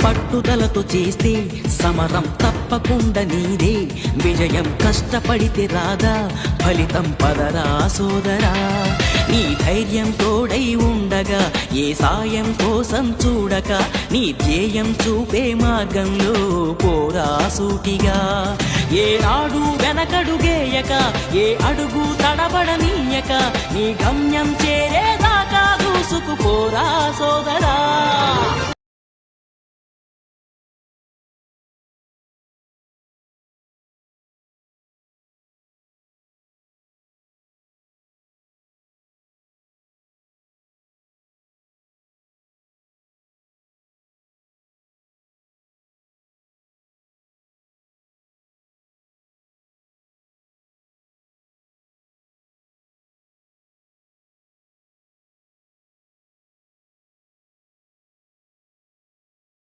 పట్టుదలతో చేస్తే సమరం తప్పకుండా నీదే. విజయం కష్టపడితే రాదా, ఫలితం పదరా సోదరా. నీ ధైర్యం తోడై ఉండగా ఏ సాయం కోసం చూడక, నీ ధ్యేయం చూపే మార్గంలో పోరా సూటిగా. ఏనాడు వెనకడుగేయక, ఏ అడుగు తడబడనీయక, నీ గమ్యం చేరేదాకా దూసుకుపోరా సోదరా.